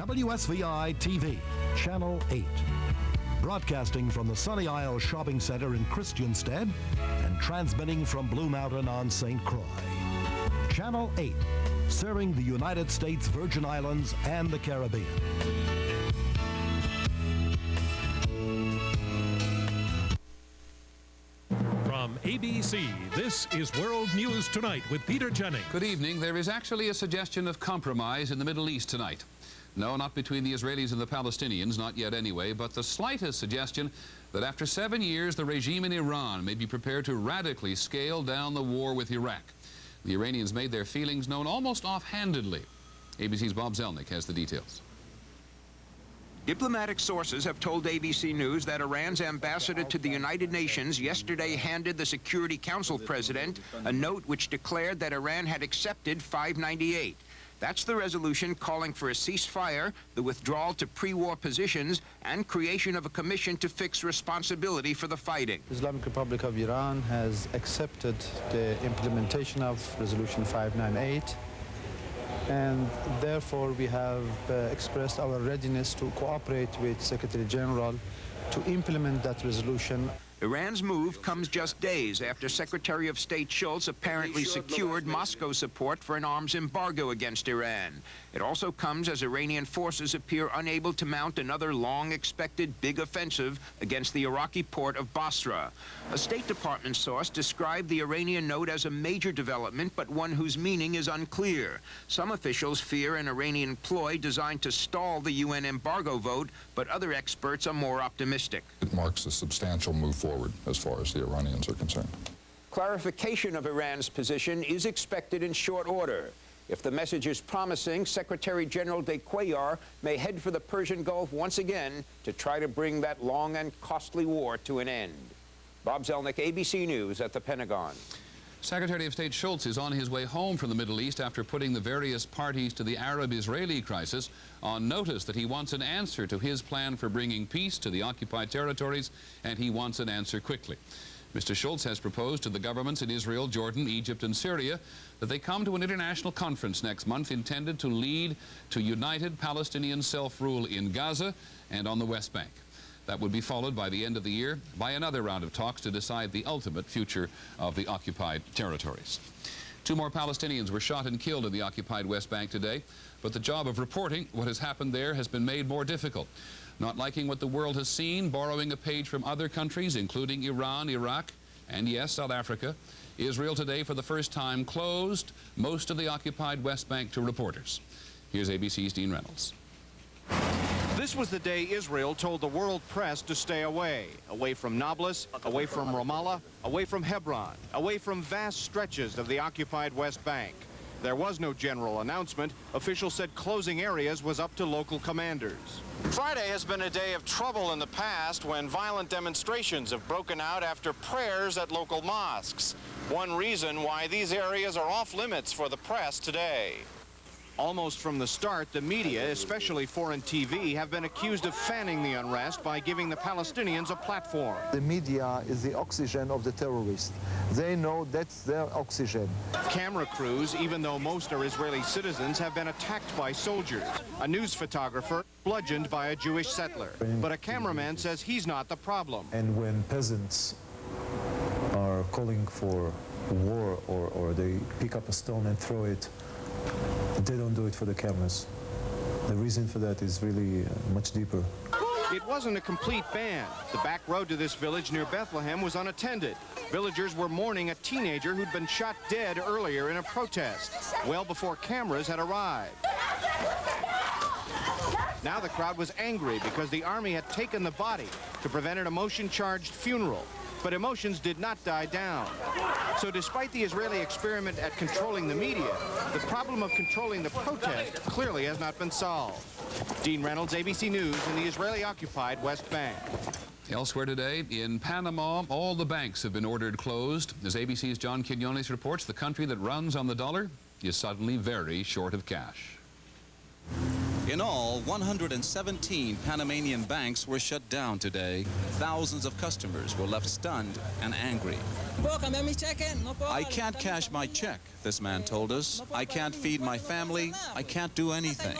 WSVI TV, Channel 8. Broadcasting from the Sunny Isle Shopping Center in Christiansted and transmitting from Blue Mountain on St. Croix. Channel 8, serving the United States Virgin Islands and the Caribbean. From ABC, this is World News Tonight with Peter Jennings. Good evening. There is actually a suggestion of compromise in the Middle East tonight. No, not between the Israelis and the Palestinians, not yet anyway, but the slightest suggestion that after 7 years, the regime in Iran may be prepared to radically scale down the war with Iraq. The Iranians made their feelings known almost offhandedly. ABC's Bob Zelnick has the details. Diplomatic sources have told ABC News that Iran's ambassador to the United Nations yesterday handed the Security Council president a note which declared that Iran had accepted 598. That's the resolution calling for a ceasefire, the withdrawal to pre-war positions, and creation of a commission to fix responsibility for the fighting. The Islamic Republic of Iran has accepted the implementation of Resolution 598, and therefore we have expressed our readiness to cooperate with Secretary General to implement that resolution. Iran's move comes just days after Secretary of State Shultz apparently secured Moscow's support for an arms embargo against Iran. It also comes as Iranian forces appear unable to mount another long-expected big offensive against the Iraqi port of Basra. A State Department source described the Iranian note as a major development, but one whose meaning is unclear. Some officials fear an Iranian ploy designed to stall the UN embargo vote, but other experts are more optimistic. It marks a substantial move forward as far as the Iranians are concerned. Clarification of Iran's position is expected in short order. If the message is promising, Secretary General de Cuellar may head for the Persian Gulf once again to try to bring that long and costly war to an end. Bob Zelnick, ABC News at the Pentagon. Secretary of State Shultz is on his way home from the Middle East after putting the various parties to the Arab-Israeli crisis on notice that he wants an answer to his plan for bringing peace to the occupied territories, and he wants an answer quickly. Mr. Shultz has proposed to the governments in Israel, Jordan, Egypt, and Syria that they come to an international conference next month intended to lead to united Palestinian self-rule in Gaza and on the West Bank. That would be followed by the end of the year by another round of talks to decide the ultimate future of the occupied territories. 2 more Palestinians were shot and killed in the occupied West Bank today, but the job of reporting what has happened there has been made more difficult. Not liking what the world has seen, borrowing a page from other countries, including Iran, Iraq, and yes, South Africa, Israel today for the first time closed most of the occupied West Bank to reporters. Here's ABC's Dean Reynolds. This was the day Israel told the world press to stay away from Nablus, away from Ramallah, away from Hebron, away from vast stretches of the occupied West Bank. There was no general announcement. Officials said closing areas was up to local commanders. Friday has been a day of trouble in the past when violent demonstrations have broken out after prayers at local mosques. One reason why these areas are off limits for the press today. Almost from the start, the media, especially foreign TV, have been accused of fanning the unrest by giving the Palestinians a platform. The media is the oxygen of the terrorists. They know that's their oxygen. Camera crews, even though most are Israeli citizens, have been attacked by soldiers. A news photographer bludgeoned by a Jewish settler. But a cameraman says he's not the problem. And when peasants are calling for war or they pick up a stone and throw it, they don't do it for the cameras. The reason for that is really much deeper. It wasn't a complete ban. The back road to this village near Bethlehem was unattended. Villagers were mourning a teenager who'd been shot dead earlier in a protest, well before cameras had arrived. Now the crowd was angry because the army had taken the body to prevent an emotion-charged funeral. But emotions did not die down. So despite the Israeli experiment at controlling the media, the problem of controlling the protest clearly has not been solved. Dean Reynolds, ABC News, in the Israeli-occupied West Bank. Elsewhere today, in Panama, all the banks have been ordered closed. As ABC's John Quinones reports, the country that runs on the dollar is suddenly very short of cash. In all, 117 Panamanian banks were shut down today. Thousands of customers were left stunned and angry. I can't cash my check, this man told us. I can't feed my family. I can't do anything.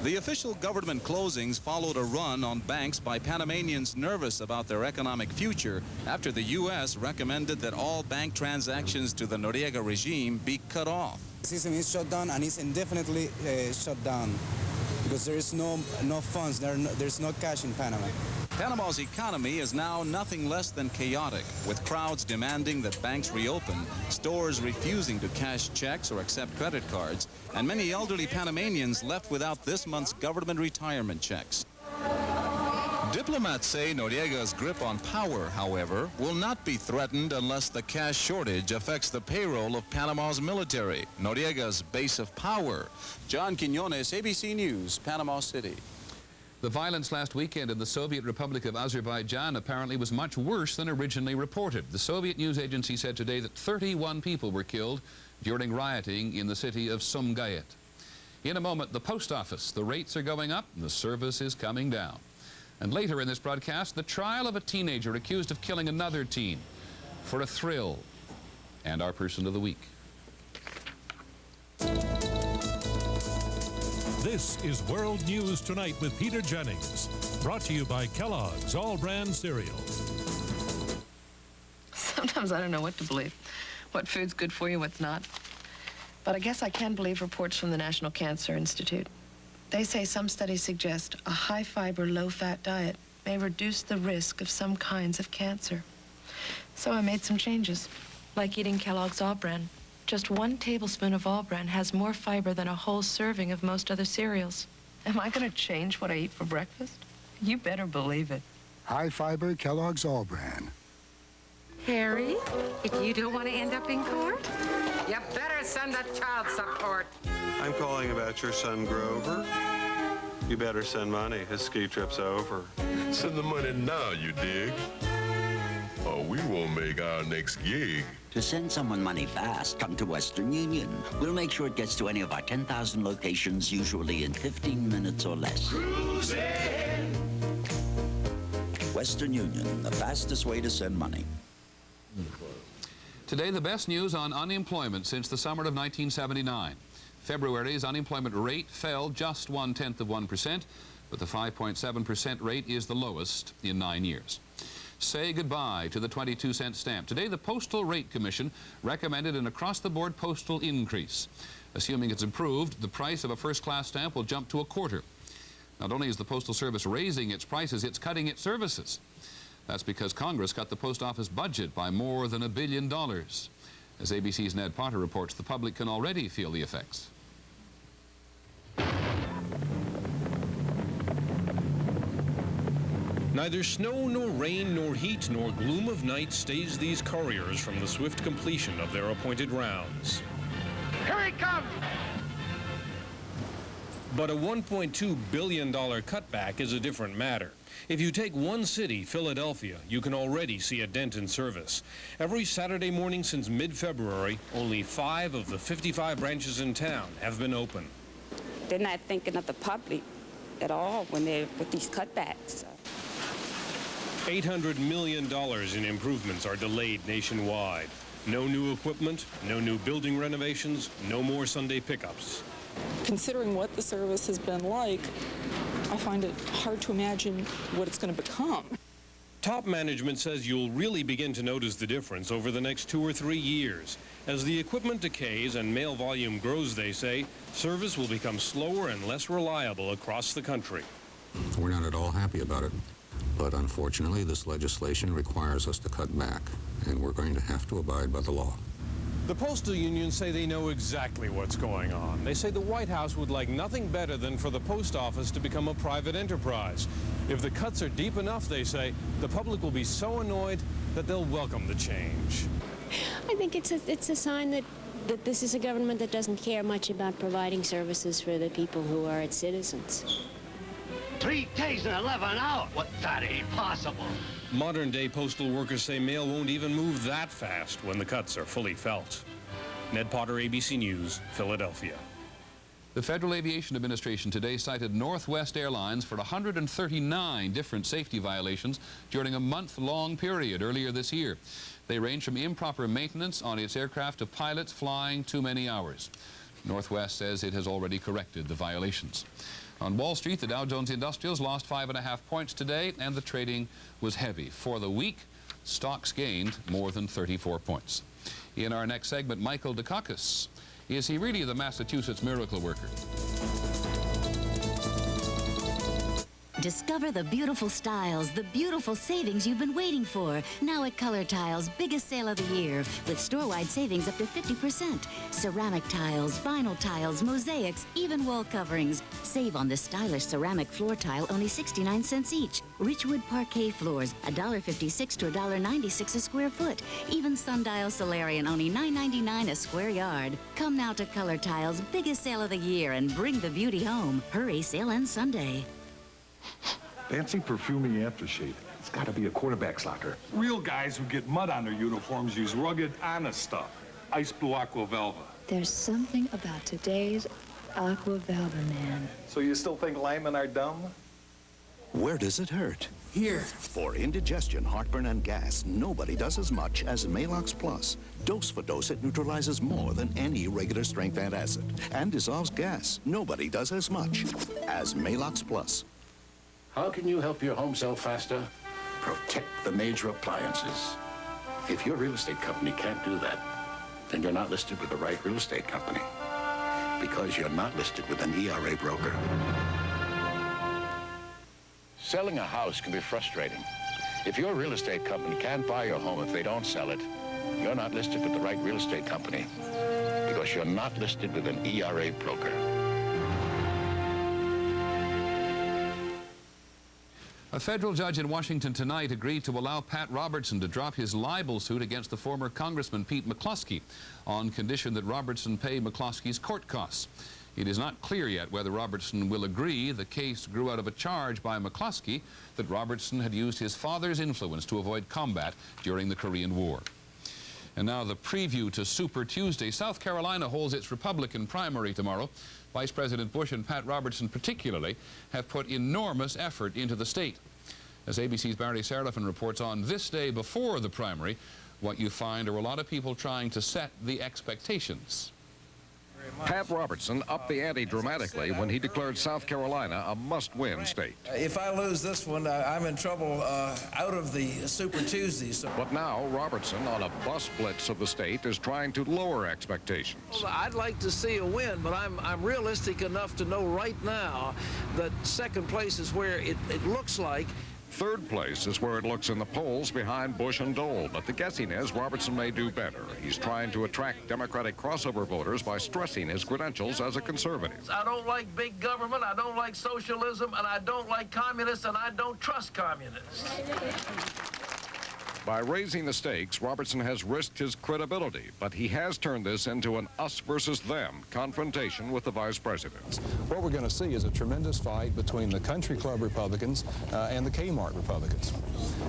The official government closings followed a run on banks by Panamanians nervous about their economic future after the U.S. recommended that all bank transactions to the Noriega regime be cut off. The system is shut down, and it's indefinitely shut down because there is no funds, there's no cash in Panama. Panama's economy is now nothing less than chaotic, with crowds demanding that banks reopen, stores refusing to cash checks or accept credit cards, and many elderly Panamanians left without this month's government retirement checks. Diplomats say Noriega's grip on power, however, will not be threatened unless the cash shortage affects the payroll of Panama's military, Noriega's base of power. John Quiñones, ABC News, Panama City. The violence last weekend in the Soviet Republic of Azerbaijan apparently was much worse than originally reported. The Soviet news agency said today that 31 people were killed during rioting in the city of Sumgayit. In a moment, the post office. The rates are going up and the service is coming down. And later in this broadcast, the trial of a teenager accused of killing another teen for a thrill. And our person of the week. This is World News Tonight with Peter Jennings. Brought to you by Kellogg's All-Brand Cereal. Sometimes I don't know what to believe. What food's good for you, what's not. But I guess I can believe reports from the National Cancer Institute. They say some studies suggest a high-fiber, low-fat diet may reduce the risk of some kinds of cancer. So I made some changes. Like eating Kellogg's All-Bran. Just 1 tablespoon of All-Bran has more fiber than a whole serving of most other cereals. Am I going to change what I eat for breakfast? You better believe it. High-fiber Kellogg's All-Bran. Harry, if you don't want to end up in court, you better send that child support. I'm calling about your son, Grover. You better send money. His ski trip's over. Send the money now, you dig? Or we won't make our next gig. To send someone money fast, come to Western Union. We'll make sure it gets to any of our 10,000 locations, usually in 15 minutes or less. Cruising. Western Union, the fastest way to send money. Today, the best news on unemployment since the summer of 1979. February's unemployment rate fell just 0.1%, but the 5.7% rate is the lowest in 9 years. Say goodbye to the 22-cent stamp. Today, the Postal Rate Commission recommended an across-the-board postal increase. Assuming it's approved, the price of a first-class stamp will jump to a quarter. Not only is the Postal Service raising its prices, it's cutting its services. That's because Congress cut the post office budget by more than $1 billion. As ABC's Ned Potter reports, the public can already feel the effects. Neither snow, nor rain, nor heat, nor gloom of night stays these couriers from the swift completion of their appointed rounds. Here he comes! But a $1.2 billion cutback is a different matter. If you take one city, Philadelphia, you can already see a dent in service. Every Saturday morning since mid-February, only 5 of the 55 branches in town have been open. They're not thinking of the public at all when they're with these cutbacks. $800 million in improvements are delayed nationwide. No new equipment, no new building renovations, no more Sunday pickups. Considering what the service has been like, I find it hard to imagine what it's going to become. Top management says you'll really begin to notice the difference over the next 2 or 3 years. As the equipment decays and mail volume grows, they say, service will become slower and less reliable across the country. We're not at all happy about it. But unfortunately, this legislation requires us to cut back, and we're going to have to abide by the law. The postal unions say they know exactly what's going on. They say the White House would like nothing better than for the post office to become a private enterprise. If the cuts are deep enough, they say, the public will be so annoyed that they'll welcome the change. I think it's a sign that this is a government that doesn't care much about providing services for the people who are its citizens. 3 days and 11 hours? What, that ain't possible. Modern-day postal workers say mail won't even move that fast when the cuts are fully felt. Ned Potter, ABC News, Philadelphia. The Federal Aviation Administration today cited Northwest Airlines for 139 different safety violations during a month-long period earlier this year. They range from improper maintenance on its aircraft to pilots flying too many hours. Northwest says it has already corrected the violations. On Wall Street, the Dow Jones Industrials lost 5.5 points today, and the trading was heavy. For the week, stocks gained more than 34 points. In our next segment, Michael Dukakis. Is he really the Massachusetts miracle worker? Discover the beautiful styles, the beautiful savings you've been waiting for. Now at Color Tile's biggest sale of the year, with store-wide savings up to 50%. Ceramic tiles, vinyl tiles, mosaics, even wall coverings. Save on this stylish ceramic floor tile, only 69 cents each. Richwood parquet floors, $1.56 to $1.96 a square foot. Even sundial solarian, only $9.99 a square yard. Come now to Color Tile's biggest sale of the year and bring the beauty home. Hurry, sale ends Sunday. Fancy perfumey aftershave. It's got to be a quarterback's locker. Real guys who get mud on their uniforms use rugged, honest stuff. Ice Blue Aqua Velva. There's something about today's Aqua Velva, man. So you still think linemen are dumb? Where does it hurt? Here. For indigestion, heartburn, and gas, nobody does as much as Malox Plus. Dose for dose, it neutralizes more than any regular strength antacid and dissolves gas. Nobody does as much as Malox Plus. How can you help your home sell faster? Protect the major appliances. If your real estate company can't do that, then you're not listed with the right real estate company, because you're not listed with an ERA broker. Selling a house can be frustrating. If your real estate company can't buy your home if they don't sell it, you're not listed with the right real estate company, because you're not listed with an ERA broker. A federal judge in Washington tonight agreed to allow Pat Robertson to drop his libel suit against the former Congressman Pete McCloskey on condition that Robertson pay McCloskey's court costs. It is not clear yet whether Robertson will agree. The case grew out of a charge by McCloskey that Robertson had used his father's influence to avoid combat during the Korean War. And now the preview to Super Tuesday. South Carolina holds its Republican primary tomorrow. Vice President Bush and Pat Robertson particularly have put enormous effort into the state. As ABC's Barry Serafin reports, on this day before the primary, what you find are a lot of people trying to set the expectations. Pat Robertson upped the ante dramatically when he declared South Carolina a must-win state. If I lose this one, I'm in trouble out of the Super Tuesday. So. But now Robertson, on a bus blitz of the state, is trying to lower expectations. Well, I'd like to see a win, but I'm realistic enough to know right now that second place is where it looks like. Third place is where it looks in the polls behind Bush and Dole, but the guessing is Robertson may do better. He's trying to attract Democratic crossover voters by stressing his credentials as a conservative. I don't like big government, I don't like socialism, and I don't like communists, and I don't trust communists. By raising the stakes, Robertson has risked his credibility, but he has turned this into an us versus them confrontation with the vice president. What we're going to see is a tremendous fight between the country club Republicans and the Kmart Republicans.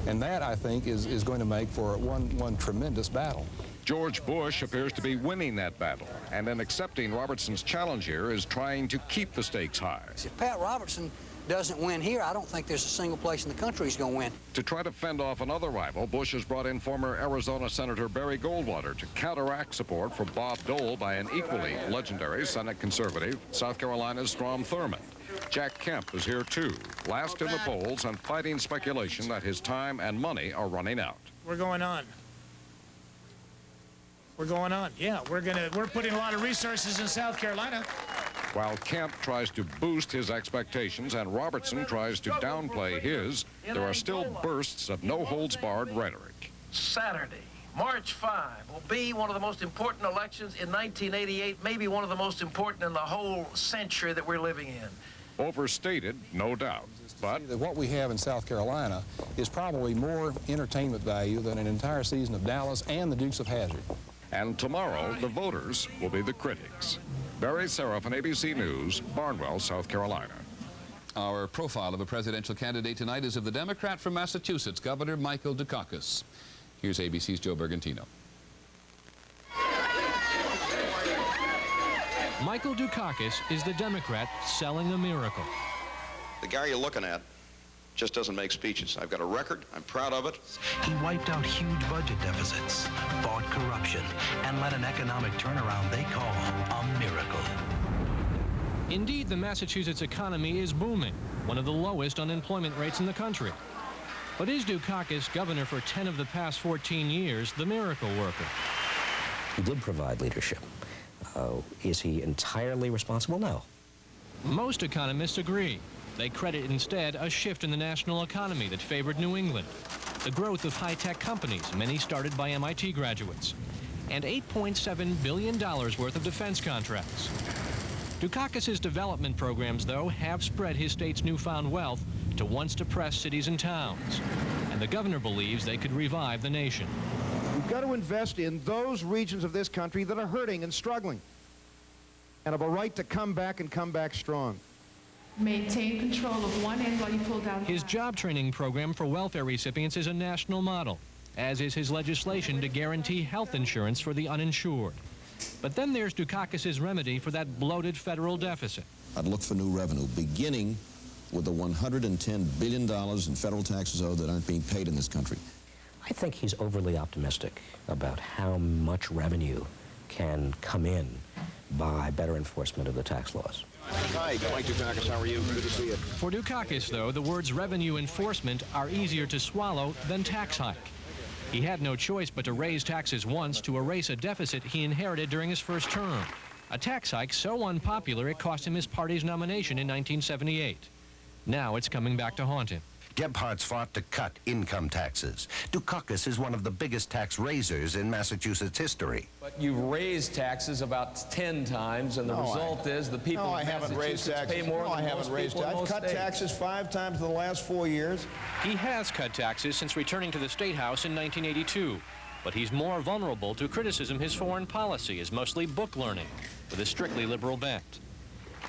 And that, I think, is going to make for one tremendous battle. George Bush appears to be winning that battle, and in accepting Robertson's challenge here is trying to keep the stakes high. If Pat Robertson doesn't win here, I don't think there's a single place in the country he's going to win. To try to fend off another rival, Bush has brought in former Arizona Senator Barry Goldwater to counteract support for Bob Dole by an equally legendary Senate conservative, South Carolina's Strom Thurmond. Jack Kemp is here too, last in the polls and fighting speculation that his time and money are running out. We're going on. We're going on. Yeah, we're putting a lot of resources in South Carolina. While Kemp tries to boost his expectations and Robertson tries to downplay his, there are still bursts of no-holds-barred rhetoric. Saturday, March 5, will be one of the most important elections in 1988, maybe one of the most important in the whole century that we're living in. Overstated, no doubt, but what we have in South Carolina is probably more entertainment value than an entire season of Dallas and the Dukes of Hazzard. And tomorrow, the voters will be the critics. Barry Serafin, ABC News, Barnwell, South Carolina. Our profile of a presidential candidate tonight is of the Democrat from Massachusetts, Governor Michael Dukakis. Here's ABC's Joe Bergantino. Michael Dukakis is the Democrat selling a miracle. The guy you're looking at just doesn't make speeches. I've got a record. I'm proud of it. He wiped out huge budget deficits, fought corruption, and led an economic turnaround they call a miracle. Indeed, the Massachusetts economy is booming, one of the lowest unemployment rates in the country. But is Dukakis, governor for 10 of the past 14 years, the miracle worker? He did provide leadership. Is he entirely responsible? No. Most economists agree. They credit instead a shift in the national economy that favored New England, the growth of high-tech companies, many started by MIT graduates, and $8.7 billion worth of defense contracts. Dukakis' development programs, though, have spread his state's newfound wealth to once depressed cities and towns, and the governor believes they could revive the nation. We've got to invest in those regions of this country that are hurting and struggling and have a right to come back and come back strong. Maintain control of one end while you pull down. His job training program for welfare recipients is a national model, as is his legislation to guarantee health insurance for the uninsured. But then there's Dukakis' remedy for that bloated federal deficit. I'd look for new revenue, beginning with the $110 billion in federal taxes owed that aren't being paid in this country. I think he's overly optimistic about how much revenue can come in by better enforcement of the tax laws. Hi, Mike Dukakis, how are you? Good to see you. For Dukakis, though, the words revenue enforcement are easier to swallow than tax hike. He had no choice but to raise taxes once to erase a deficit he inherited during his first term. A tax hike so unpopular it cost him his party's nomination in 1978. Now it's coming back to haunt him. Gebhardt's fought to cut income taxes. Dukakis is one of the biggest tax raisers in Massachusetts history. But you've raised taxes about 10 times, and the result is the people in Massachusetts pay more than most people in most states. I've cut taxes 5 times in the last 4 years. He has cut taxes since returning to the State House in 1982. But he's more vulnerable to criticism. His foreign policy is mostly book learning, with a strictly liberal bent.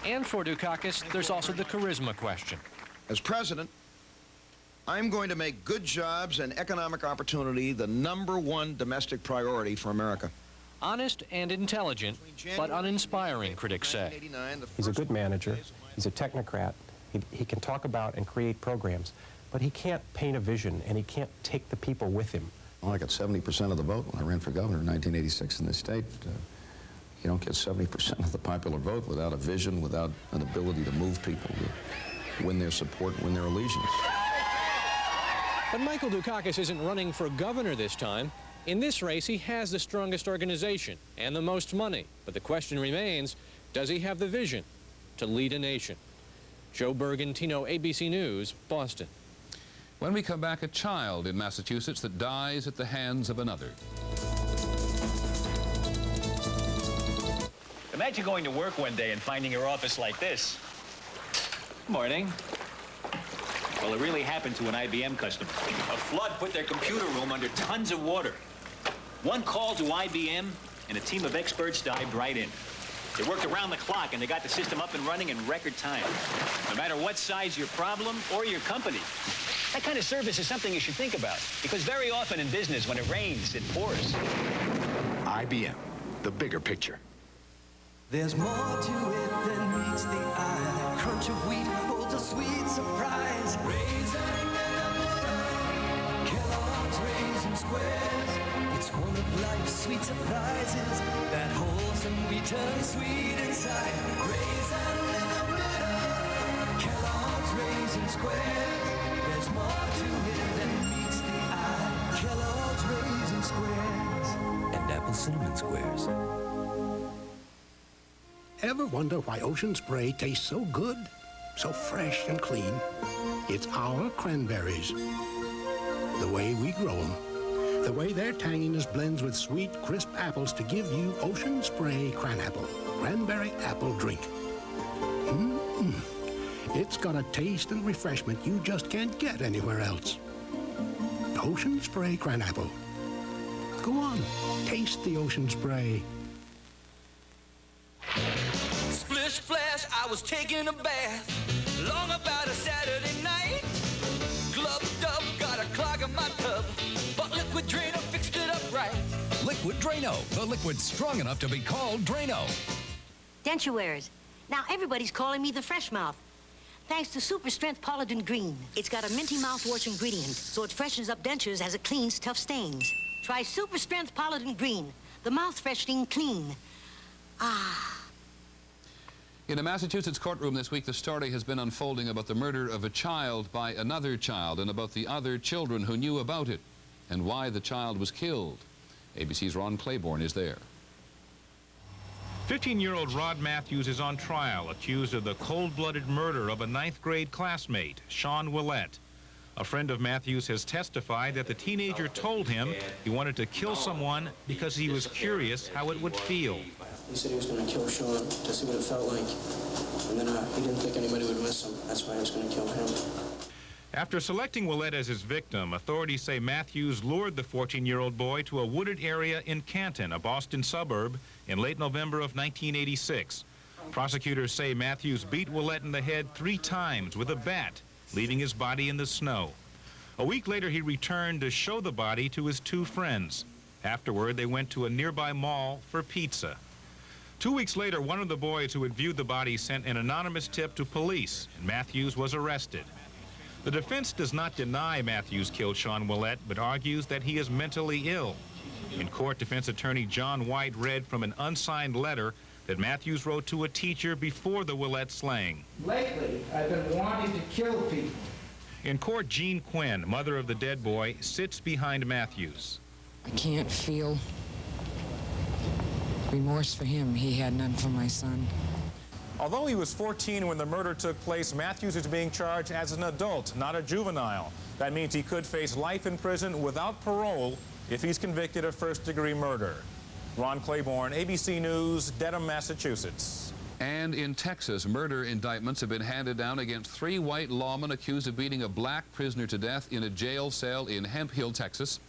And for Dukakis, there's also the charisma question. As president, I'm going to make good jobs and economic opportunity the #1 domestic priority for America. Honest and intelligent, but uninspiring, critics say. He's a good manager. He's a technocrat. He can talk about and create programs, but he can't paint a vision, and he can't take the people with him. Well, I got 70% of the vote when I ran for governor in 1986 in this state. You don't get 70% of the popular vote without a vision, without an ability to move people, to win their support, win their allegiance. But Michael Dukakis isn't running for governor this time. In this race, he has the strongest organization and the most money. But the question remains, does he have the vision to lead a nation? Joe Bergantino, ABC News, Boston. When we come back, a child in Massachusetts that dies at the hands of another. Imagine going to work one day and finding your office like this. Morning. Well, it really happened to an IBM customer. A flood put their computer room under tons of water. One call to IBM, and a team of experts dived right in. They worked around the clock, and they got the system up and running in record time. No matter what size your problem or your company. That kind of service is something you should think about, because very often in business, when it rains, it pours. IBM, the bigger picture. There's more to it than meets the eye. That crunch of wheat holds a sweet surprise. Raisin Kellogg's Raisin Squares. It's one of life's sweet surprises. That wholesome wheat turns sweet inside. Raisin in the middle. Kellogg's Raisin Squares. There's more to it than meets the eye. Kellogg's Raisin Squares. And Apple Cinnamon Squares. Ever wonder why Ocean Spray tastes so good, so fresh and clean? It's our cranberries. The way we grow them. The way their tanginess blends with sweet, crisp apples to give you Ocean Spray Cranapple. Cranberry apple drink. It's got a taste and refreshment you just can't get anywhere else. Ocean Spray Cranapple. Go on, taste the Ocean Spray. Splish splash, I was taking a bath. Long about a Saturday night. Gloved up, got a clog in my tub. But Liquid Drano fixed it up right. Liquid Drano, the liquid strong enough to be called Drano. denture wearers. Now everybody's calling me the Fresh Mouth. Thanks to Super Strength Polydent Green. It's got a minty mouthwash ingredient, so it freshens up dentures as it cleans tough stains. Try Super Strength Polydent Green, the mouth freshening clean. Ah. In a Massachusetts courtroom this week, the story has been unfolding about the murder of a child by another child and about the other children who knew about it and why the child was killed. ABC's Ron Claiborne is there. 15-year-old Rod Matthews is on trial, accused of the cold-blooded murder of a 9th grade classmate, Sean Willett. A friend of Matthews has testified that the teenager told him he wanted to kill someone because he was curious how it would feel. He said he was going to kill Sean to see what it felt like. And then he didn't think anybody would miss him. That's why he was going to kill him. After selecting Willett as his victim, authorities say Matthews lured the 14-year-old boy to a wooded area in Canton, a Boston suburb, in late November of 1986. Prosecutors say Matthews beat Willett in the head 3 times with a bat, leaving his body in the snow. A week later, he returned to show the body to his 2 friends. Afterward, they went to a nearby mall for pizza. 2 weeks later, one of the boys who had viewed the body sent an anonymous tip to police, and Matthews was arrested. The defense does not deny Matthews killed Sean Willett, but argues that he is mentally ill. In court, defense attorney John White read from an unsigned letter that Matthews wrote to a teacher before the Willett slaying. Lately, I've been wanting to kill people. In court, Jean Quinn, mother of the dead boy, sits behind Matthews. I can't feel remorse for him. He had none for my son. Although he was 14 when the murder took place, Matthews is being charged as an adult, not a juvenile. That means he could face life in prison without parole if he's convicted of first-degree murder. Ron Claiborne, ABC News, Dedham, Massachusetts. And in Texas, murder indictments have been handed down against 3 white lawmen accused of beating a black prisoner to death in a jail cell in Hemp Hill, Texas.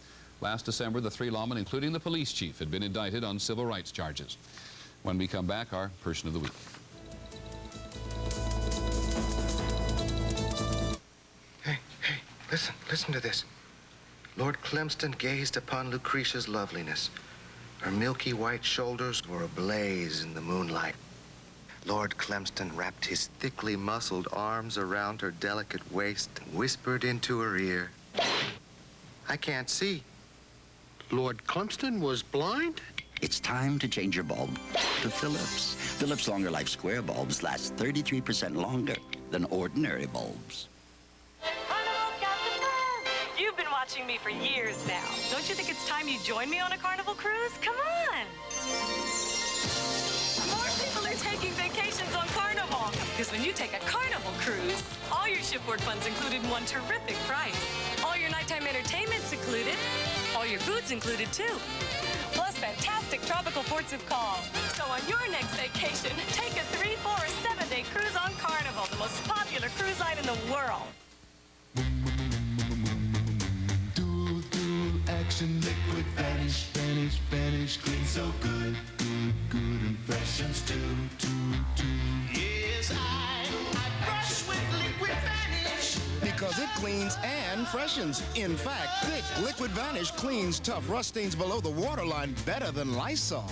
Last December, the 3 lawmen, including the police chief, had been indicted on civil rights charges. When we come back, our Person of the Week. Listen to this. Lord Clemston gazed upon Lucretia's loveliness. Her milky white shoulders were ablaze in the moonlight. Lord Clemston wrapped his thickly muscled arms around her delicate waist and whispered into her ear, "I can't see." Lord Clemston was blind? It's time to change your bulb to Philips. Philips Longer Life Square bulbs last 33% longer than ordinary bulbs. You've been watching me for years now. Don't you think it's time you join me on a Carnival cruise? Come on. More people are taking vacations on Carnival. Because when you take a Carnival cruise, all your shipboard funds included in one terrific price. All your nighttime entertainment's included. All your food's included, too. Plus fantastic tropical ports of call. So on your next vacation, take a 3-, 4-, or 7-day cruise on Carnival, the most popular cruise line in the world. Action, liquid, vanish, vanish, vanish, clean so good, good, good impressions too. Yes, I brush with liquid vanish. Because it cleans and freshens. In fact, thick liquid vanish cleans tough rust stains below the waterline better than Lysol.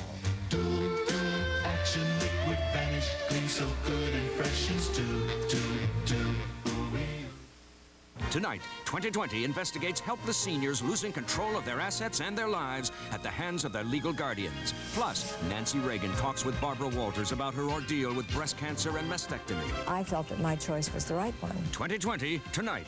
Action, liquid, vanish, clean so good and freshens too. Tonight, 2020 investigates helpless seniors losing control of their assets and their lives at the hands of their legal guardians. Plus, Nancy Reagan talks with Barbara Walters about her ordeal with breast cancer and mastectomy. I felt that my choice was the right one. 2020, tonight.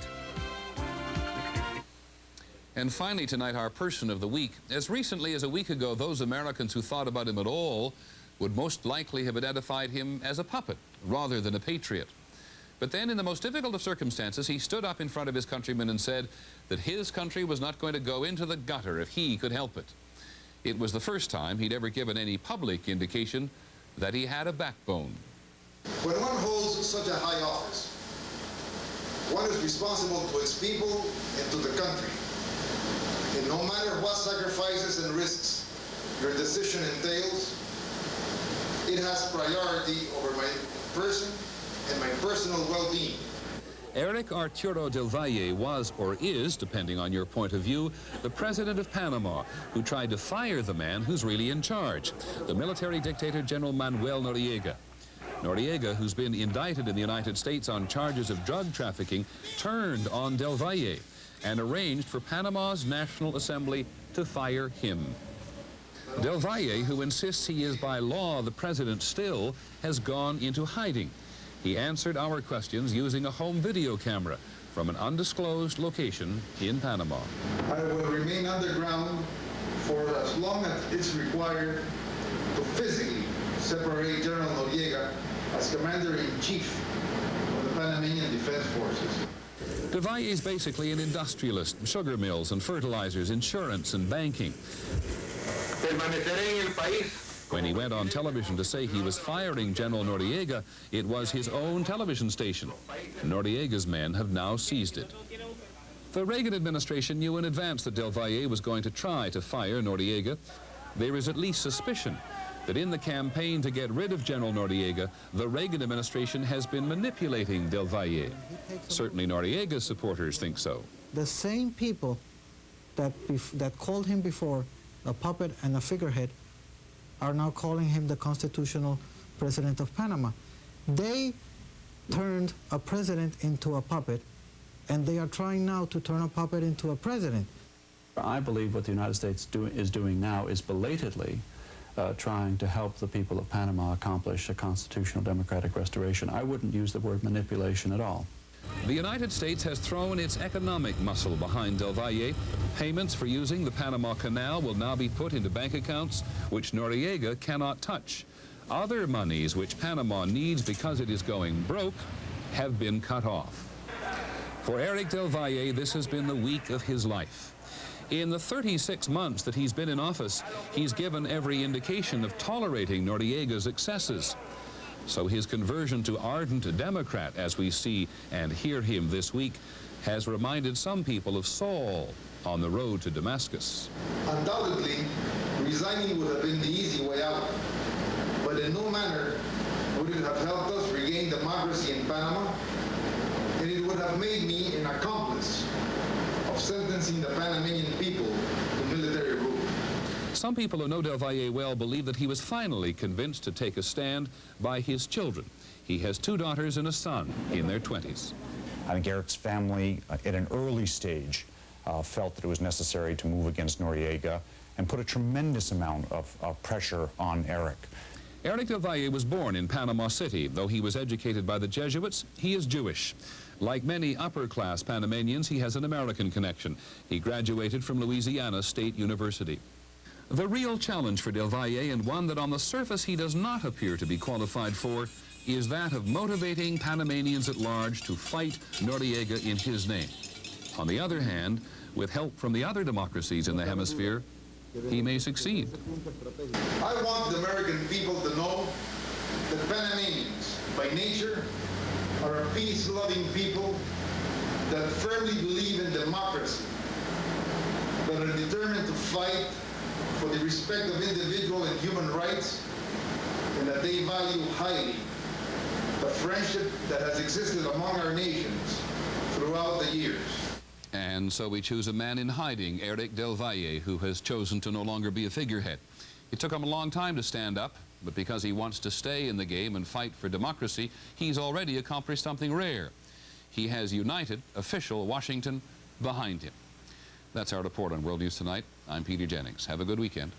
And finally tonight, our Person of the Week. As recently as a week ago, those Americans who thought about him at all would most likely have identified him as a puppet rather than a patriot. But then, in the most difficult of circumstances, he stood up in front of his countrymen and said that his country was not going to go into the gutter if he could help it. It was the first time he'd ever given any public indication that he had a backbone. When one holds such a high office, one is responsible to its people and to the country. And no matter what sacrifices and risks your decision entails, it has priority over my person and my personal well-being. Eric Arturo del Valle was, or is, depending on your point of view, the president of Panama, who tried to fire the man who's really in charge, the military dictator General Manuel Noriega. Noriega, who's been indicted in the United States on charges of drug trafficking, turned on del Valle and arranged for Panama's National Assembly to fire him. Del Valle, who insists he is by law the president still, has gone into hiding. He answered our questions using a home video camera from an undisclosed location in Panama. I will remain underground for as long as it's required to physically separate General Noriega as Commander-in-Chief of the Panamanian Defense Forces. Del Valle is basically an industrialist, sugar mills and fertilizers, insurance and banking. When he went on television to say he was firing General Noriega, it was his own television station. Noriega's men have now seized it. The Reagan administration knew in advance that Del Valle was going to try to fire Noriega. There is at least suspicion that in the campaign to get rid of General Noriega, the Reagan administration has been manipulating Del Valle. Certainly Noriega's supporters think so. The same people that called him before a puppet and a figurehead are now calling him the constitutional president of Panama. They turned a president into a puppet, and they are trying now to turn a puppet into a president. I believe what the United States is doing now is belatedly trying to help the people of Panama accomplish a constitutional democratic restoration. I wouldn't use the word manipulation at all. The United States has thrown its economic muscle behind Del Valle. Payments for using the Panama Canal will now be put into bank accounts which Noriega cannot touch. Other monies which Panama needs because it is going broke have been cut off. For Eric Del Valle, this has been the week of his life. In the 36 months that he's been in office, he's given every indication of tolerating Noriega's excesses. So his conversion to ardent Democrat, as we see and hear him this week, has reminded some people of Saul on the road to Damascus. Undoubtedly, resigning would have been the easy way out, but in no manner would it have helped us regain democracy in Panama, and it would have made me an accomplice of sentencing the Panamanian people to military rule. Some people who know Del Valle well believe that he was finally convinced to take a stand by his children. He has 2 daughters and a son in their 20s. I think Eric's family, at an early stage, felt that it was necessary to move against Noriega and put a tremendous amount of pressure on Eric. Eric Del Valle was born in Panama City. Though he was educated by the Jesuits, he is Jewish. Like many upper-class Panamanians, he has an American connection. He graduated from Louisiana State University. The real challenge for Del Valle, and one that on the surface he does not appear to be qualified for, is that of motivating Panamanians at large to fight Noriega in his name. On the other hand, with help from the other democracies in the hemisphere, he may succeed. I want the American people to know that Panamanians, by nature, are a peace-loving people that firmly believe in democracy, that are determined to fight for the respect of individual and human rights, and that they value highly the friendship that has existed among our nations throughout the years. And so we choose a man in hiding, Eric Del Valle, who has chosen to no longer be a figurehead. It took him a long time to stand up, but because he wants to stay in the game and fight for democracy, he's already accomplished something rare. He has united official Washington behind him. That's our report on World News Tonight. I'm Peter Jennings. Have a good weekend,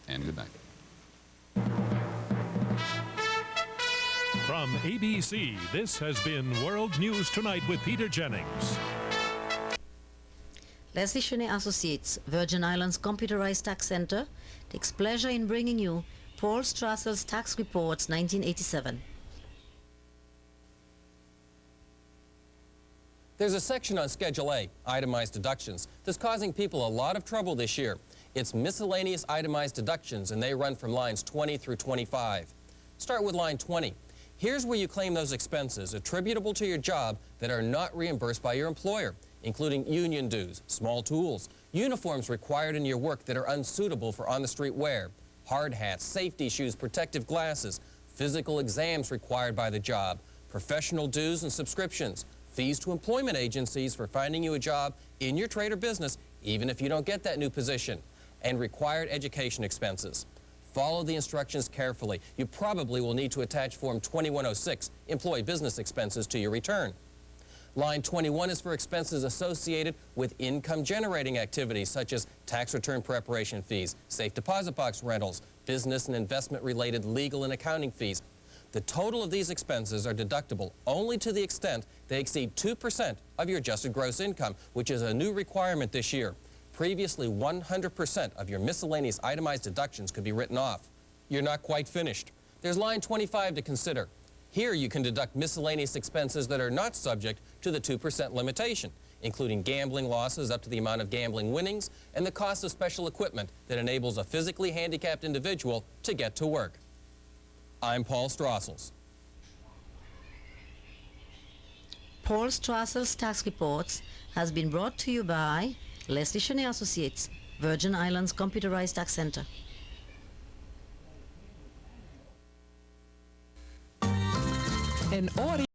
and good night. From ABC, this has been World News Tonight with Peter Jennings. Leslie Chenet Associates, Virgin Islands Computerized Tax Center, takes pleasure in bringing you Paul Strassel's Tax Reports 1987. There's a section on Schedule A, itemized deductions, that's causing people a lot of trouble this year. It's miscellaneous itemized deductions, and they run from lines 20 through 25. Start with line 20. Here's where you claim those expenses attributable to your job that are not reimbursed by your employer, including union dues, small tools, uniforms required in your work that are unsuitable for on-the-street wear, hard hats, safety shoes, protective glasses, physical exams required by the job, professional dues and subscriptions, fees to employment agencies for finding you a job in your trade or business, even if you don't get that new position, and required education expenses. Follow the instructions carefully. You probably will need to attach Form 2106, Employee Business Expenses, to your return. Line 21 is for expenses associated with income-generating activities such as tax return preparation fees, safe deposit box rentals, business and investment-related legal and accounting fees. The total of these expenses are deductible only to the extent they exceed 2% of your adjusted gross income, which is a new requirement this year. Previously, 100% of your miscellaneous itemized deductions could be written off. You're not quite finished. There's line 25 to consider. Here you can deduct miscellaneous expenses that are not subject to the 2% limitation, including gambling losses up to the amount of gambling winnings and the cost of special equipment that enables a physically handicapped individual to get to work. I'm Paul Strassels. Paul Strassels Tax Reports has been brought to you by Leslie Chenet Associates, Virgin Islands Computerized Tax Center. An audio